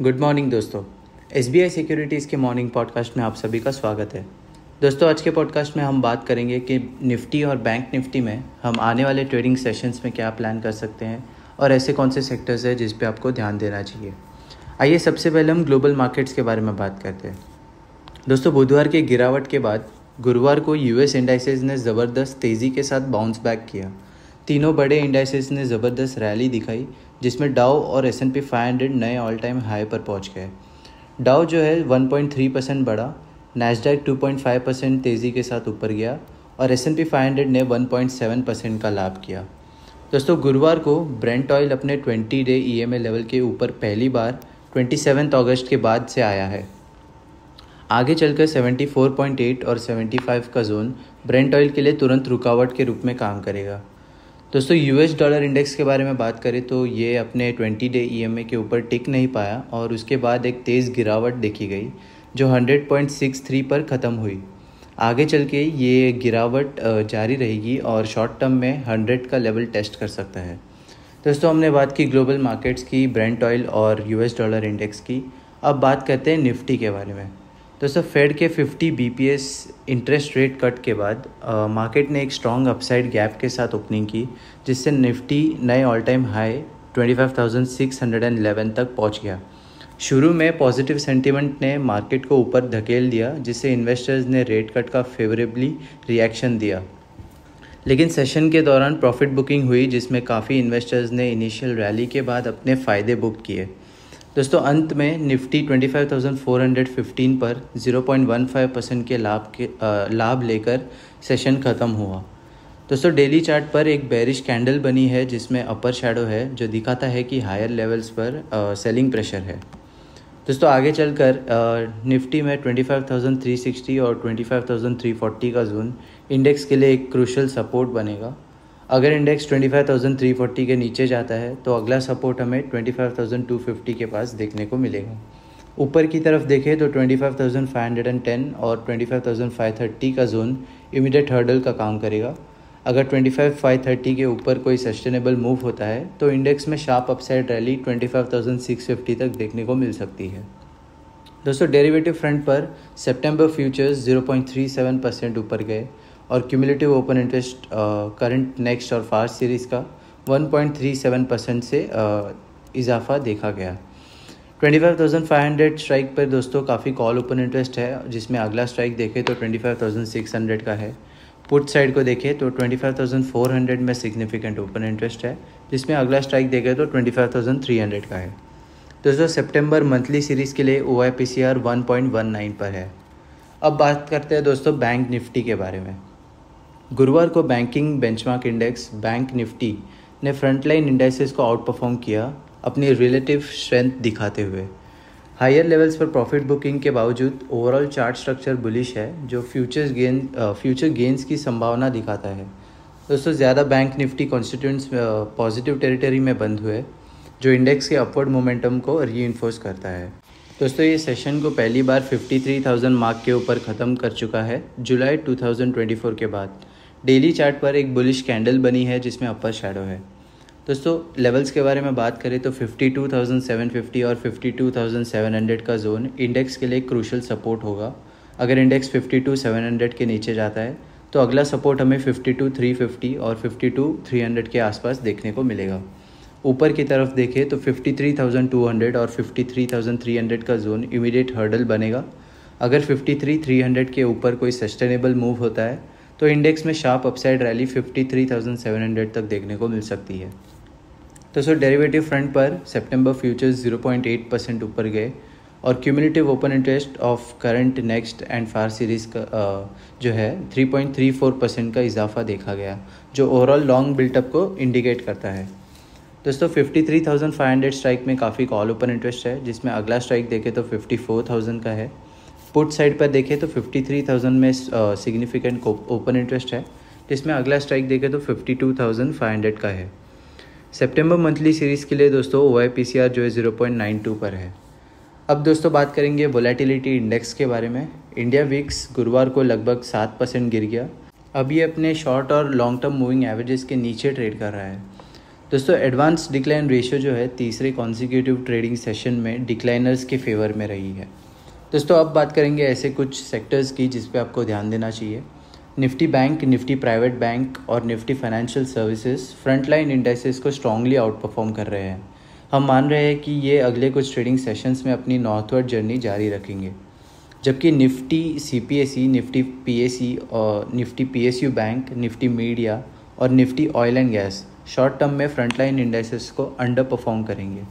Good morning दोस्तों। SBI securities के morning podcast में आप सभी का स्वागत है। दोस्तों, आज के पॉडकास्ट में हम बात करेंगे कि निफ्टी और बैंक निफ्टी में हम आने वाले ट्रेडिंग सेशंस में क्या प्लान कर सकते हैं और ऐसे कौन से सेक्टर्स हैं जिस पे आपको ध्यान देना चाहिए। आइए सबसे पहले हम ग्लोबल मार्केट्स के बारे में बात करते हैं। दोस्तों, बुधवार के गिरावट के बाद गुरुवार को US इंडाइसेस ने ज़बरदस्त तेज़ी के साथ बाउंस बैक किया। तीनों बड़े इंडाइसेस ने ज़बरदस्त रैली दिखाई, जिसमें डाउ और S&P 500 नए ऑल टाइम हाई पर पहुंच गए। डाउ जो है 1.3% बढ़ा, नैस्डैक 2.5% तेज़ी के साथ ऊपर गया और S&P 500 ने 1.7% का लाभ किया। दोस्तों, गुरुवार को ब्रेंट ऑयल अपने 20 डे EMA लेवल के ऊपर पहली बार 27 अगस्त के बाद से आया है। आगे चलकर 74.8 और 75 का जोन ब्रेंट ऑयल के लिए तुरंत रुकावट के रूप में काम करेगा। दोस्तों, US डॉलर इंडेक्स के बारे में बात करें तो ये अपने 20 डे EMA के ऊपर टिक नहीं पाया और उसके बाद एक तेज़ गिरावट देखी गई जो 100.63 पर ख़त्म हुई। आगे चल के ये गिरावट जारी रहेगी और शॉर्ट टर्म में 100 का लेवल टेस्ट कर सकता है। दोस्तों, हमने बात की ग्लोबल मार्केट्स की, ब्रेंट ऑयल और US डॉलर इंडेक्स की। अब बात करते हैं निफ्टी के बारे में। दोस्तों, फेड के 50 BPS इंटरेस्ट रेट कट के बाद मार्केट ने एक स्ट्रॉन्ग अपसाइड गैप के साथ ओपनिंग की, जिससे निफ्टी नए ऑल टाइम हाई 25,611 तक पहुंच गया। शुरू में पॉजिटिव सेंटीमेंट ने मार्केट को ऊपर धकेल दिया, जिससे इन्वेस्टर्स ने रेट कट का फेवरेबली रिएक्शन दिया। लेकिन सेशन के दौरान प्रॉफिट बुकिंग हुई, जिसमें काफ़ी इन्वेस्टर्स ने इनिशियल रैली के बाद अपने फ़ायदे बुक किए। दोस्तों, अंत में निफ्टी 25,415 पर 0.15% के लाभ लेकर सेशन ख़त्म हुआ। दोस्तों, डेली चार्ट पर एक बेरिश कैंडल बनी है, जिसमें अपर शैडो है जो दिखाता है कि हायर लेवल्स पर सेलिंग प्रेशर है। दोस्तों, आगे चलकर निफ्टी में 25,360 और 25,340 का जोन इंडेक्स के लिए एक क्रूशल सपोर्ट बनेगा। अगर इंडेक्स 25,340 के नीचे जाता है तो अगला सपोर्ट हमें 25,250 के पास देखने को मिलेगा। ऊपर की तरफ देखें तो 25,510 और 25,530 का जोन इमीडिएट हर्डल का काम करेगा। अगर 25,530 के ऊपर कोई सस्टेनेबल मूव होता है तो इंडेक्स में शार्प अपसाइड रैली 25,650 तक देखने को मिल सकती है। दोस्तों, डेरिवेटिव फ्रंट पर सितंबर फ्यूचर्स 0.37% ऊपर गए और cumulative open interest current, next और फास्ट सीरीज़ का 1.37% से इजाफा देखा गया। 25,500 स्ट्राइक पर दोस्तों काफ़ी कॉल ओपन इंटरेस्ट है, जिसमें अगला स्ट्राइक देखें तो 25,600 का है। पुट साइड को देखें तो 25,400 में सिग्निफिकेंट ओपन इंटरेस्ट है, जिसमें अगला स्ट्राइक देखें तो 25,300 का है। दोस्तों, सितंबर मंथली सीरीज़ के लिए OIPCR 1.19 पर है। अब बात करते हैं दोस्तों बैंक निफ्टी के बारे में। गुरुवार को banking benchmark index bank Nifty ने फ्रंटलाइन इंडाइसेस को आउट परफॉर्म किया, अपनी रिलेटिव स्ट्रेंथ दिखाते हुए। हायर लेवल्स पर प्रॉफिट बुकिंग के बावजूद ओवरऑल चार्ट स्ट्रक्चर बुलिश है, जो फ्यूचर गेंस की संभावना दिखाता है। दोस्तों, ज़्यादा bank Nifty constituents positive territory में बंद हुए, जो इंडेक्स के अपवर्ड मोमेंटम को रीइंफोर्स करता है। दोस्तों, ये सेशन को पहली बार 53,000 मार्क के ऊपर ख़त्म कर चुका है जुलाई 2024 के बाद। डेली चार्ट पर एक बुलिश कैंडल बनी है, जिसमें अपर शैडो है। दोस्तों, लेवल्स के बारे में बात करें तो 52,750 और 52,700 का जोन इंडेक्स के लिए क्रूशल सपोर्ट होगा। अगर इंडेक्स 52,700 के नीचे जाता है तो अगला सपोर्ट हमें 52,350 और 52,300 के आसपास देखने को मिलेगा। ऊपर की तरफ देखें तो 53,200 और 53,300 का जोन इमीडिएट हर्डल बनेगा। अगर 53,300 के ऊपर कोई सस्टेनेबल मूव होता है तो इंडेक्स में शार्प अपसाइड रैली 53,700 तक देखने को मिल सकती है। दोस्तों, डेरिवेटिव फ्रंट पर सितंबर फ्यूचर्स 0.8% ऊपर गए और cumulative open interest of current, next and far series का जो है 3.34% का इजाफा देखा गया, जो ओवरऑल लॉन्ग बिल्टअप को इंडिकेट करता है। दोस्तों, 53,500 स्ट्राइक में काफ़ी कॉल ओपन इंटरेस्ट है, जिसमें अगला स्ट्राइक देखें तो 54,000 का है। पुट साइड पर देखें तो 53,000 में सिग्निफिकेंट ओपन इंटरेस्ट है, जिसमें अगला स्ट्राइक देखें तो 52,500 का है। सितंबर मंथली सीरीज़ के लिए दोस्तों OIPCR जो है 0.92 पर है। अब दोस्तों बात करेंगे वोलेटिलिटी इंडेक्स के बारे में। इंडिया विक्स गुरुवार को लगभग 7% गिर गया। अब ये अपने शॉर्ट और लॉन्ग टर्म मूविंग एवरेजेस के नीचे ट्रेड कर रहा है। दोस्तों एडवांस डिक्लाइन रेशियो जो है तीसरे कॉन्जिक्यूटिव ट्रेडिंग सेशन में डिक्लाइनर्स के फेवर में रही है। दोस्तों अब बात करेंगे ऐसे कुछ सेक्टर्स की जिस पे आपको ध्यान देना चाहिए। Nifty bank, Nifty private bank और Nifty financial services frontline indexes को स्ट्रांगली आउट परफॉर्म कर रहे हैं। हम मान रहे हैं कि ये अगले कुछ ट्रेडिंग सेशंस में अपनी नॉर्थवर्ड जर्नी जारी रखेंगे, जबकि निफ्टी सीपीएसई, निफ्टी पीएसई और Nifty PSU bank, Nifty media और Nifty oil and gas short term में फ्रंटलाइन इंडेक्सेस को अंडर परफॉर्म करेंगे।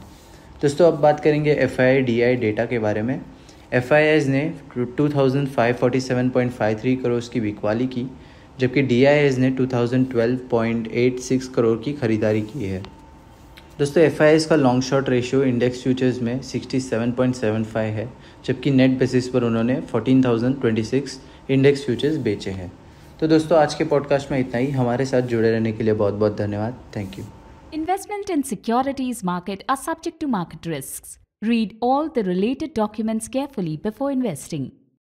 दोस्तों अब बात करेंगे FII-DI डेटा के बारे में। FIIs ने 2547.53 करोड़ की बिकवाली की, जबकि DIs ने 2012.86 करोड़ की खरीदारी की है। दोस्तों FIIs का long short ratio index futures में 67.75 है, जबकि नेट बेसिस पर उन्होंने 14,026 इंडेक्स फ्यूचर्स बेचे हैं। तो दोस्तों आज के पॉडकास्ट में इतना ही। हमारे साथ जुड़े रहने के लिए बहुत बहुत धन्यवाद। Thank you. Investment in securities market are subject to market risks. Read all the related documents carefully before investing.